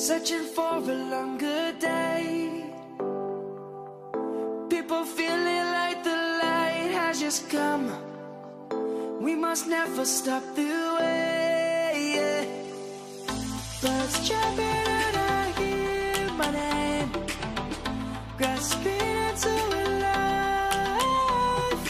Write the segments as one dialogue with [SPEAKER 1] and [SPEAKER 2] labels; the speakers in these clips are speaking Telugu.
[SPEAKER 1] searching for a longer day. People feeling like the light has just come. We must never stop the way, yeah. Birds jumping and I hear my name, grasping into a life.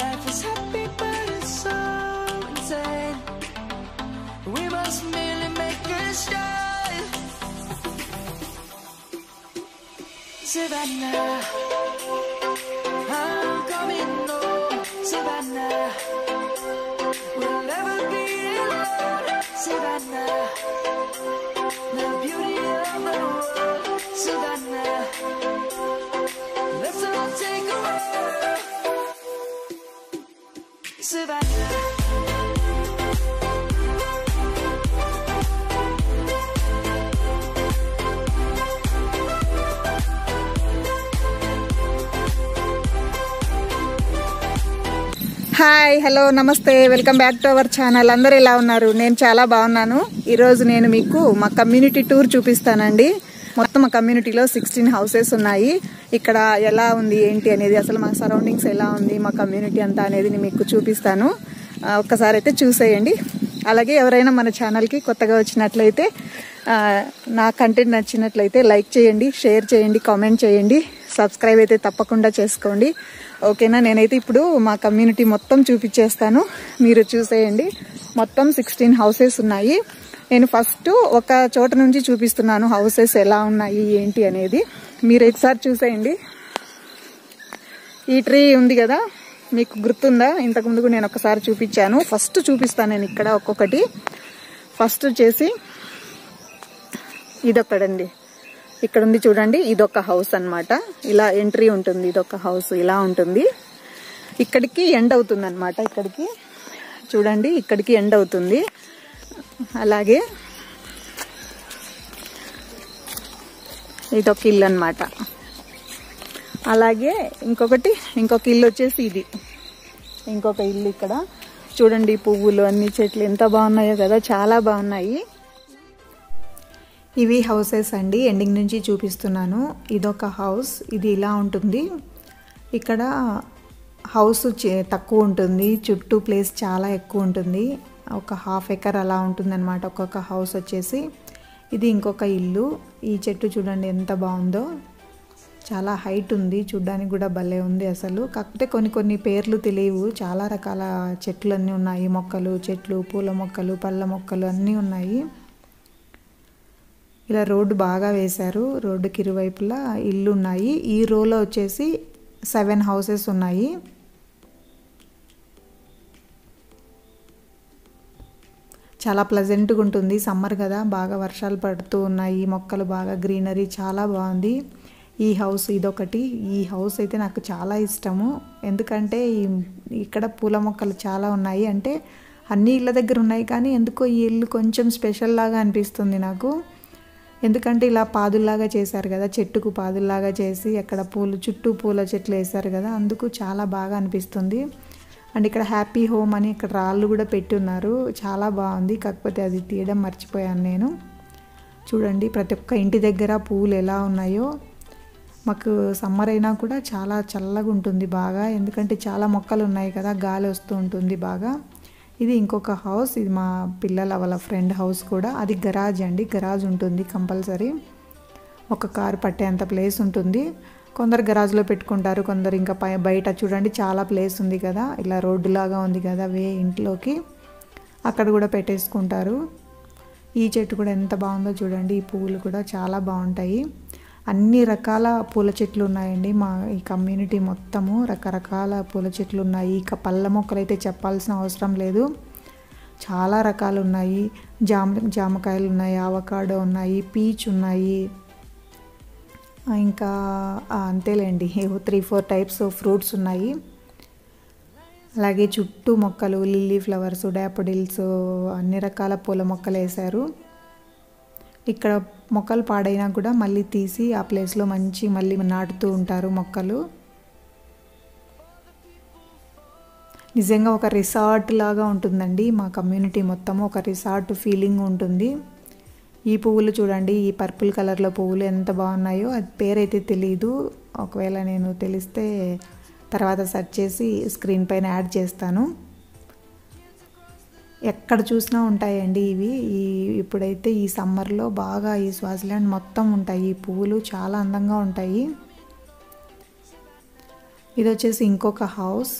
[SPEAKER 1] Life is happy but it's so insane. We must merely make a start. Savannah, I'm coming home. Savannah, we'll never be alone. Savannah, the beauty of the world. Savannah, let's all take a walk. Savannah.
[SPEAKER 2] Hi hello నమస్తే welcome back to our channel. అందరూ ఎలా ఉన్నారు? నేను చాలా బాగున్నాను. ఈరోజు నేను మీకు మా కమ్యూనిటీ టూర్ చూపిస్తానండి. మొత్తం మా కమ్యూనిటీలో 16 హౌసెస్ ఉన్నాయి. ఇక్కడ ఎలా ఉంది ఏంటి అనేది, అసలు మా సరౌండింగ్స్ ఎలా ఉంది, మా కమ్యూనిటీ అంతా అనేది నేను మీకు చూపిస్తాను. ఒక్కసారి అయితే చూసేయండి. అలాగే ఎవరైనా మన ఛానల్కి కొత్తగా వచ్చినట్లయితే, నా కంటెంట్ నచ్చినట్లయితే లైక్ చేయండి, షేర్ చేయండి, కామెంట్ చేయండి, సబ్స్క్రైబ్ అయితే తప్పకుండా చేసుకోండి. ఓకేనా? నేనైతే ఇప్పుడు మా కమ్యూనిటీ మొత్తం చూపించేస్తాను, మీరు చూసేయండి. మొత్తం 16 హౌసెస్ ఉన్నాయి. నేను ఫస్ట్ ఒక చోట నుంచి చూపిస్తున్నాను హౌసెస్ ఎలా ఉన్నాయి ఏంటి అనేది. మీరు ఒకసారి చూసేయండి. ఈ ట్రీ ఉంది కదా, మీకు గుర్తుందా? ఇంతకుముందు నేను ఒకసారి చూపించాను. ఫస్ట్ చూపిస్తాను నేను ఇక్కడ ఒక్కొక్కటి. ఫస్ట్ వచ్చేసి ఇదొక్కడండి. ఇక్కడ ఉంది చూడండి, ఇదొక హౌస్ అన్నమాట. ఇలా ఎంట్రీ ఉంటుంది, ఇదొక హౌస్ ఇలా ఉంటుంది. ఇక్కడికి ఎండ్ అవుతుంది అనమాట. ఇక్కడికి చూడండి, ఇక్కడికి ఎండ్ అవుతుంది. అలాగే ఇదొక ఇల్లు అనమాట. అలాగే ఇంకొక ఇల్లు వచ్చేసి ఇది ఇంకొక ఇల్లు. ఇక్కడ చూడండి, పువ్వులు అన్ని చెట్లు ఎంత బాగున్నాయో కదా, చాలా బాగున్నాయి. ఇవి హౌసెస్ అండి, ఎండింగ్ నుంచి చూపిస్తున్నాను. ఇదొక హౌస్, ఇది ఇలా ఉంటుంది. ఇక్కడ హౌస్ తక్కువ ఉంటుంది, చుట్టూ ప్లేస్ చాలా ఎక్కువ ఉంటుంది. ఒక 1/2 ఎకర్ అలా ఉంటుంది అనమాట ఒక్కొక్క హౌస్ వచ్చేసి. ఇది ఇంకొక ఇల్లు. ఈ చెట్టు చూడండి ఎంత బాగుందో, చాలా హైట్ ఉంది, చూడ్డానికి కూడా భలే ఉంది అసలు. కాకపోతే కొన్ని పేర్లు తెలియవు. చాలా రకాల చెట్లు అన్నీ ఉన్నాయి, మొక్కలు, చెట్లు, పూల మొక్కలు, పళ్ళ మొక్కలు అన్నీ ఉన్నాయి. ఇలా రోడ్డు బాగా వేశారు. రోడ్డుకి ఇరువైపులా ఇల్లు ఉన్నాయి. ఈ రోలో వచ్చేసి 7 హౌసెస్ ఉన్నాయి. చాలా ప్లెజెంట్గా ఉంటుంది. సమ్మర్ కదా, బాగా వర్షాలు పడుతూ ఉన్నాయి, మొక్కలు బాగా గ్రీనరీ చాలా బాగుంది. ఈ హౌస్ ఇదొకటి. ఈ హౌస్ అయితే నాకు చాలా ఇష్టము. ఎందుకంటే ఇక్కడ పూల మొక్కలు చాలా ఉన్నాయి. అంటే అన్ని ఇళ్ళ దగ్గర ఉన్నాయి, కానీ ఎందుకో ఈ ఇల్లు కొంచెం స్పెషల్ లాగా అనిపిస్తుంది నాకు. ఎందుకంటే ఇలా పాదుల్లాగా చేశారు కదా, చెట్టుకు పాదుల్లాగా చేసి అక్కడ చుట్టూ పూల చెట్లు వేశారు కదా, అందుకు చాలా బాగా అనిపిస్తుంది. అండ్ ఇక్కడ హ్యాపీ హోమ్ అని ఇక్కడ రాళ్ళు కూడా పెట్టి ఉన్నారు, చాలా బాగుంది. కాకపోతే అది తీయడం మర్చిపోయాను నేను. చూడండి, ప్రతి ఒక్క ఇంటి దగ్గర పువ్వులు ఎలా ఉన్నాయో. మాకు సమ్మర్ అయినా కూడా చాలా చల్లగా ఉంటుంది బాగా, ఎందుకంటే చాలా మొక్కలు ఉన్నాయి కదా, గాలి వస్తూ ఉంటుంది బాగా. ఇది ఇంకొక హౌస్. ఇది మా వాళ్ళ ఫ్రెండ్ హౌస్ కూడా. అది గరాజ్ అండి, గరాజ్ ఉంటుంది కంపల్సరీ. ఒక కారు పట్టేంత ప్లేస్ ఉంటుంది. కొందరు గరాజ్లో పెట్టుకుంటారు, కొందరు ఇంకా బయట చూడండి చాలా ప్లేస్ ఉంది కదా, ఇలా రోడ్డులాగా ఉంది కదా ఇంట్లోకి, అక్కడ కూడా పెట్టేసుకుంటారు. ఈ చెట్టు కూడా ఎంత బాగుందో చూడండి. ఈ పువ్వులు కూడా చాలా బాగుంటాయి. అన్ని రకాల పూల చెట్లు ఉన్నాయండి. మా ఈ కమ్యూనిటీ మొత్తము రకరకాల పూల చెట్లు ఉన్నాయి. ఇక పళ్ళ మొక్కలు అయితే చెప్పాల్సిన అవసరం లేదు, చాలా రకాలు ఉన్నాయి. జామకాయలు ఉన్నాయి, అవకాడో ఉన్నాయి, పీచ్ ఉన్నాయి, ఇంకా అంతేలేండి 3-4 టైప్స్ ఫ్రూట్స్ ఉన్నాయి. అలాగే చుట్టూ మొక్కలు, లిల్లీ ఫ్లవర్స్, డాఫోడిల్స్, అన్ని రకాల పూల మొక్కలు వేశారు. ఇక్కడ మొక్కలు పాడైనా కూడా మళ్ళీ తీసి ఆ ప్లేస్లో మళ్ళీ నాటుతూ ఉంటారు మొక్కలు. నిజంగా ఒక రిసార్ట్ లాగా ఉంటుందండి మా కమ్యూనిటీ మొత్తము, ఒక రిసార్ట్ ఫీలింగ్ ఉంటుంది. ఈ పువ్వులు చూడండి, ఈ పర్పుల్ కలర్లో పువ్వులు ఎంత బాగున్నాయో. అది పేరైతే తెలియదు, ఒకవేళ నేను తెలిస్తే తర్వాత సెర్చ్ చేసి స్క్రీన్ పైన యాడ్ చేస్తాను. ఎక్కడ చూసినా ఉంటాయండి ఇవి. ఇప్పుడైతే ఈ సమ్మర్లో బాగా ఈ స్వాజిలాండ్ మొత్తం ఉంటాయి ఈ పువ్వులు, చాలా అందంగా ఉంటాయి. ఇది వచ్చేసి ఇంకొక హౌస్.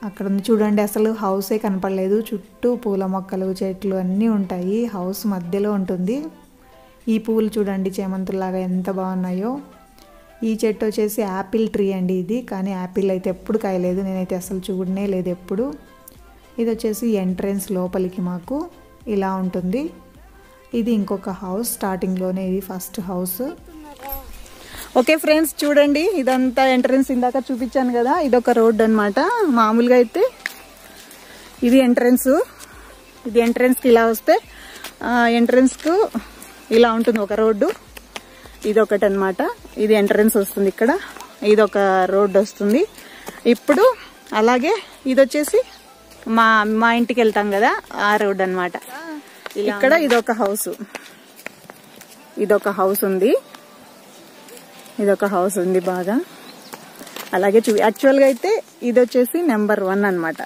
[SPEAKER 2] అక్కడ చూడండి, అసలు హౌసే కనపడలేదు, చుట్టూ పూల మొక్కలు చెట్లు అన్నీ ఉంటాయి. హౌస్ మధ్యలో ఉంటుంది. ఈ పువ్వులు చూడండి చేమంతుల్లాగా ఎంత బాగున్నాయో. ఈ చెట్టు వచ్చేసి యాపిల్ ట్రీ అండి ఇది, కానీ యాపిల్ అయితే ఎప్పుడు కాయలేదు, నేనైతే అసలు చూడనే లేదు ఎప్పుడు. ఇది వచ్చేసి ఎంట్రన్స్ లోపలికి మాకు ఇలా ఉంటుంది. ఇది ఇంకొక హౌస్, స్టార్టింగ్లోనే ఇది ఫస్ట్ హౌస్. ఓకే ఫ్రెండ్స్, చూడండి ఇదంతా ఎంట్రన్స్, ఇందాక చూపించాను కదా, ఇదొక రోడ్ అనమాట. మామూలుగా అయితే ఇది ఎంట్రన్స్. ఇది ఎంట్రన్స్కి ఇలా వస్తే ఎంట్రన్స్కు ఇలా ఉంటుంది ఒక రోడ్డు. ఇదొకటి అనమాట, ఇది ఎంట్రన్స్ వస్తుంది ఇక్కడ. ఇదొక రోడ్డు వస్తుంది. ఇప్పుడు అలాగే ఇది వచ్చేసి మా ఇంటికి వెళ్తాం కదా, ఆ రోడ్ అనమాట. ఇక్కడ ఇదొక హౌస్, ఇదొక హౌస్ ఉంది, ఇదొక హౌస్ ఉంది బాగా. అలాగే యాక్చువల్గా అయితే ఇది వచ్చేసి నెంబర్ 1 అనమాట.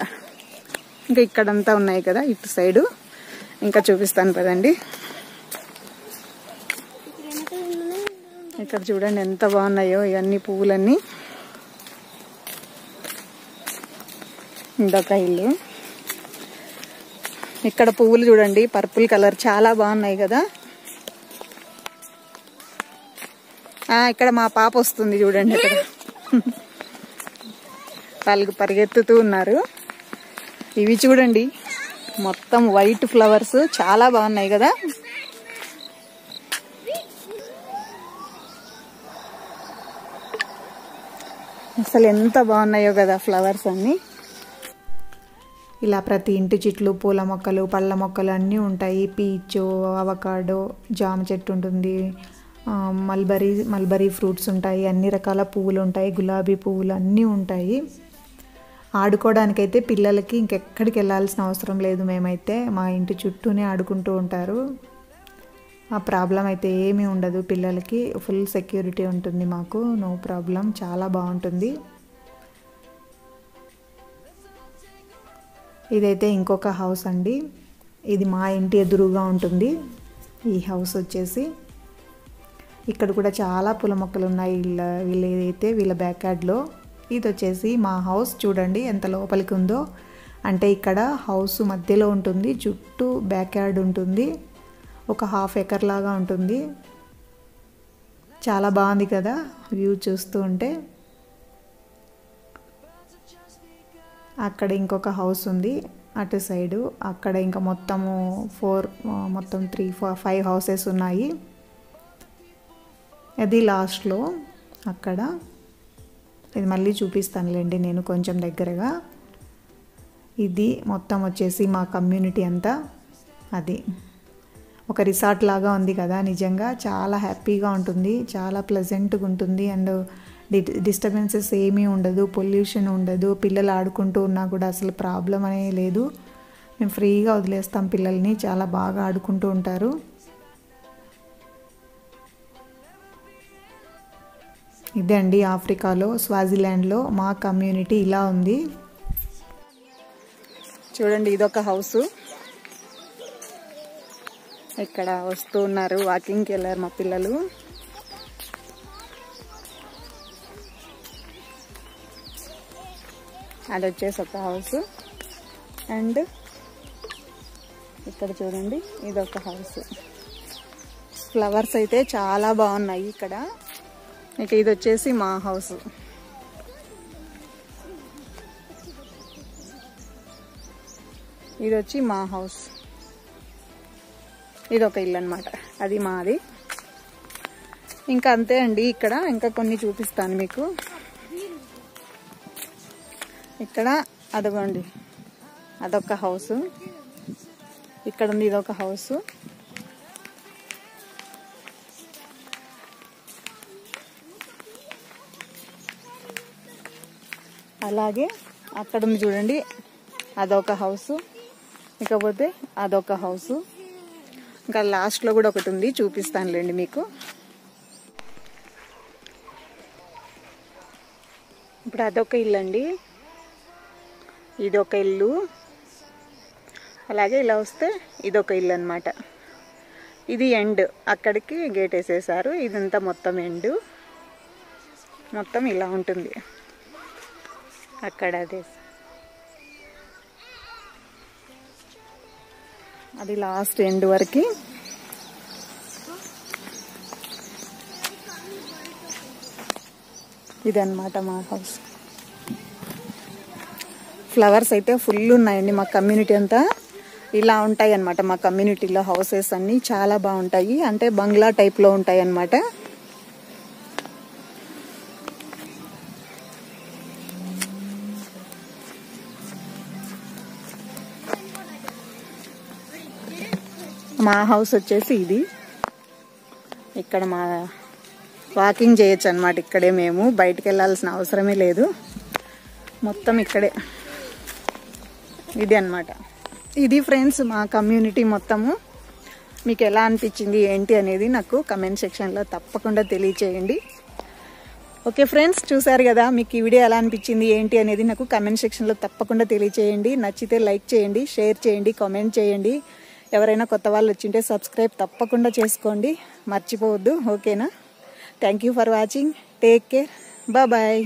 [SPEAKER 2] ఇంకా ఇక్కడంతా ఉన్నాయి కదా ఇటు సైడు, ఇంకా చూపిస్తాను కదండి. ఇక్కడ చూడండి ఎంత బాగున్నాయో ఇవన్నీ పువ్వులన్నీ. ఇదొక ఇల్లు. ఇక్కడ పువ్వులు చూడండి పర్పుల్ కలర్, చాలా బాగున్నాయి కదా. ఇక్కడ మా పాప వస్తుంది చూడండి, ఇక్కడ వాళ్ళు పరిగెత్తుతూ ఉన్నారు. ఇవి చూడండి మొత్తం వైట్ ఫ్లవర్స్, చాలా బాగున్నాయి కదా. అసలు ఎంత బాగున్నాయో కదా ఫ్లవర్స్ అన్నీ. ఇలా ప్రతి ఇంటి చెట్లు, పూల మొక్కలు, పళ్ళ మొక్కలు అన్నీ ఉంటాయి. పీచు, అవకాడో, జామ చెట్టు ఉంటుంది, మల్బరీ ఫ్రూట్స్ ఉంటాయి, అన్ని రకాల పువ్వులు ఉంటాయి, గులాబీ పువ్వులు అన్నీ ఉంటాయి. ఆడుకోవడానికైతే పిల్లలకి ఇంకెక్కడికి వెళ్ళాల్సిన అవసరం లేదు. మేమైతే మా ఇంటి చుట్టూనే ఆడుకుంటూ ఉంటారు. ఆ ప్రాబ్లం అయితే ఏమీ ఉండదు పిల్లలకి, ఫుల్ సెక్యూరిటీ ఉంటుంది మాకు, నో ప్రాబ్లం, చాలా బాగుంటుంది. ఇదైతే ఇంకొక హౌస్ అండి, ఇది మా ఇంటి ఎదురుగా ఉంటుంది ఈ హౌస్ వచ్చేసి. ఇక్కడ కూడా చాలా పూల మొక్కలు ఉన్నాయి వీళ్ళ బ్యాక్ యార్డ్లో. ఇది వచ్చేసి మా హౌస్, చూడండి ఎంత లోపలికి ఉందో. అంటే ఇక్కడ హౌస్ మధ్యలో ఉంటుంది, చుట్టూ బ్యాక్ యార్డ్ ఉంటుంది, ఒక 1/2 ఎకర్ లాగా ఉంటుంది. చాలా బాగుంది కదా వ్యూ చూస్తూ ఉంటే. అక్కడ ఇంకొక హౌస్ ఉంది అటు సైడు, అక్కడ ఇంకా మొత్తము 3, 4, 5 హౌసెస్ ఉన్నాయి. అది లాస్ట్లో అక్కడ, ఇది మళ్ళీ చూపిస్తానులేండి నేను కొంచెం దగ్గరగా. ఇది మొత్తం వచ్చేసి మా కమ్యూనిటీ అంతా. అది ఒక రిసార్ట్ లాగా ఉంది కదా, నిజంగా చాలా హ్యాపీగా ఉంటుంది, చాలా ప్లెజెంట్గా ఉంటుంది. అండ్ డిస్టర్బెన్సెస్ ఏమీ ఉండదు, పొల్యూషన్ ఉండదు. పిల్లలు ఆడుకుంటూ ఉన్నా కూడా అసలు ప్రాబ్లం అనే లేదు. మేము ఫ్రీగా వదిలేస్తాం పిల్లల్ని, చాలా బాగా ఆడుకుంటూ ఉంటారు. ఇదే అండి ఆఫ్రికాలో, స్వాజిలాండ్లో మా కమ్యూనిటీ ఇలా ఉంది. చూడండి ఇదొక హౌస్. ఇక్కడ వస్తూ ఉన్నారు, వాకింగ్కి వెళ్ళారు మా పిల్లలు. అది వచ్చేసి ఒక హౌస్. అండ్ ఇక్కడ చూడండి ఇదొక హౌస్. ఫ్లవర్స్ అయితే చాలా బాగున్నాయి ఇక్కడ. ఇక ఇది వచ్చేసి మా హౌస్. ఇది వచ్చి మా హౌస్. ఇది ఒక ఇల్లు అనమాట, అది మాది. ఇంకా అంతే అండి. ఇక్కడ ఇంకా కొన్ని చూపిస్తాను మీకు. ఇక్కడ అదిగోండి అదొక హౌస్, ఇక్కడ ఉంది ఇదొక హౌస్. అలాగే అక్కడ ఉంది చూడండి అదొక హౌస్, ఇకపోతే అదొక హౌస్. ఇంకా లాస్ట్లో కూడా ఒకటి ఉంది, చూపిస్తానులేండి మీకు. ఇప్పుడు అదొక ఇల్లు అండి, ఇదొక ఇల్లు. అలాగే ఇలా వస్తే ఇదొక ఇల్లు అన్నమాట. ఇది ఎండ్, అక్కడికి గేట్ వేసేసారు. ఇదంతా మొత్తం ఎండ్, మొత్తం ఇలా ఉంటుంది. అక్కడ అది లాస్ట్ ఎండ్ వరకు. ఇదన్నమాట మా హౌస్. ఫ్లవర్స్ అయితే ఫుల్ ఉన్నాయండి. మా కమ్యూనిటీ అంతా ఇలా ఉంటాయి అన్నమాట. మా కమ్యూనిటీలో హౌసెస్ అన్నీ చాలా బాగుంటాయి, అంటే బంగ్లా టైప్లో ఉంటాయి అన్నమాట. మా హౌస్ వచ్చేసి ఇది. ఇక్కడ మా వాకింగ్ చేయొచ్చు అన్నమాట. ఇక్కడే, మేము బయటికి వెళ్ళాల్సిన అవసరమే లేదు, మొత్తం ఇక్కడే. ఇది అన్నమాట. ఇది ఫ్రెండ్స్ మా కమ్యూనిటీ మొత్తము. మీకు ఎలా అనిపించింది ఏంటి అనేది నాకు కమెంట్ సెక్షన్లో తప్పకుండా తెలియచేయండి. ఓకే ఫ్రెండ్స్, చూసారు కదా, మీకు ఈ వీడియో ఎలా అనిపించింది ఏంటి అనేది నాకు కమెంట్ సెక్షన్లో తప్పకుండా తెలియచేయండి. నచ్చితే లైక్ చేయండి, షేర్ చేయండి, కామెంట్ చేయండి. ఎవరైనా కొత్త వాళ్ళు వచ్చింటే సబ్స్క్రైబ్ తప్పకుండా చేసుకోండి, మర్చిపోవద్దు. ఓకేనా? Thank you for watching. Take care. Bye.